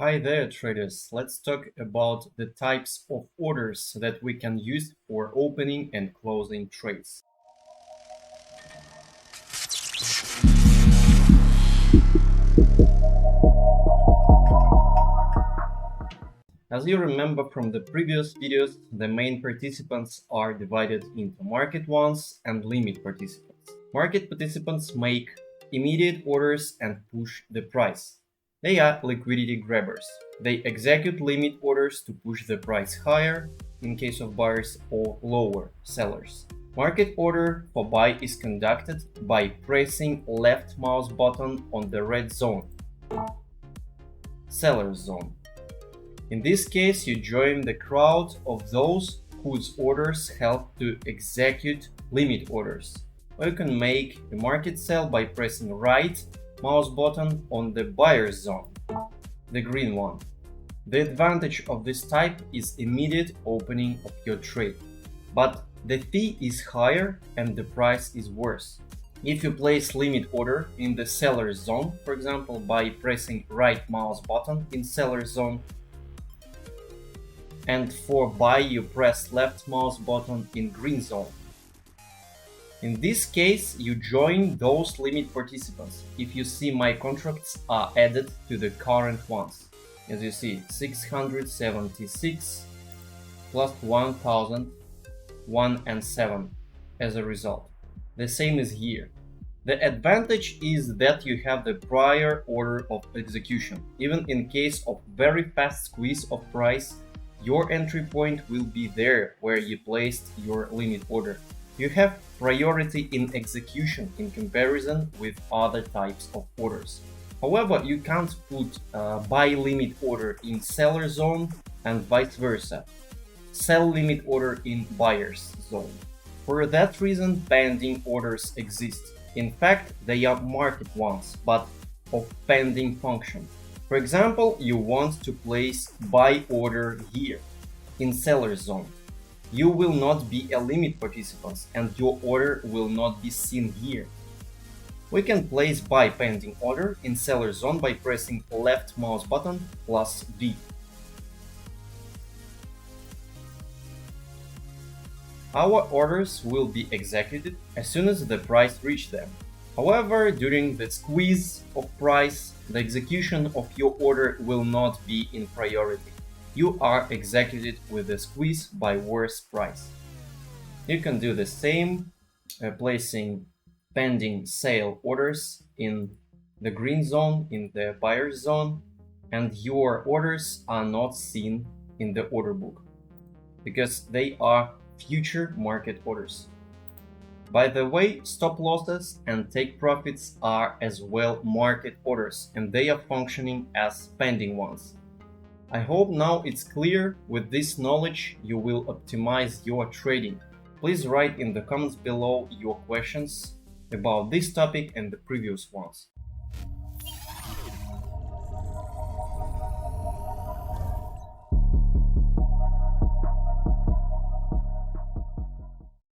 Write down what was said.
Hi there traders, let's talk about the types of orders that we can use for opening and closing trades. As you remember from the previous videos, the main participants are divided into market ones and limit participants. Market participants make immediate orders and push the price. They are liquidity grabbers. They execute limit orders to push the price higher in case of buyers or lower sellers. Market order for buy is conducted by pressing left mouse button on the red zone, seller's zone. In this case, you join the crowd of those whose orders help to execute limit orders. Or you can make a market sell by pressing right mouse button on the buyer's zone, the green one. The advantage of this type is immediate opening of your trade, but the fee is higher and the price is worse. If you place limit order in the seller's zone, for example, by pressing right mouse button in seller's zone, and for buy you press left mouse button in green zone. In this case, you join those limit participants. If you see, my contracts are added to the current ones. As you see, 676 plus 1001 and 7 as a result. The same is here. The advantage is that you have the prior order of execution. Even in case of very fast squeeze of price, your entry point will be there where you placed your limit order. You have priority in execution in comparison with other types of orders. However, you can't put buy limit order in seller zone and vice versa. Sell limit order in buyer's zone. For that reason, pending orders exist. In fact, they are market ones, but of pending function. For example, you want to place buy order here in seller's zone. You will not be a limit participant and your order will not be seen here. We can place buy pending order in seller's zone by pressing left mouse button plus V. Our orders will be executed as soon as the price reaches them. However, during the squeeze of price, the execution of your order will not be in priority. You are executed with a squeeze by worse price. You can do the same, placing pending sale orders in the green zone, in the buyer's zone, and your orders are not seen in the order book because they are future market orders. By the way, stop losses and take profits are as well market orders, and they are functioning as pending ones. I hope now it's clear. With this knowledge, you will optimize your trading. Please write in the comments below your questions about this topic and the previous ones.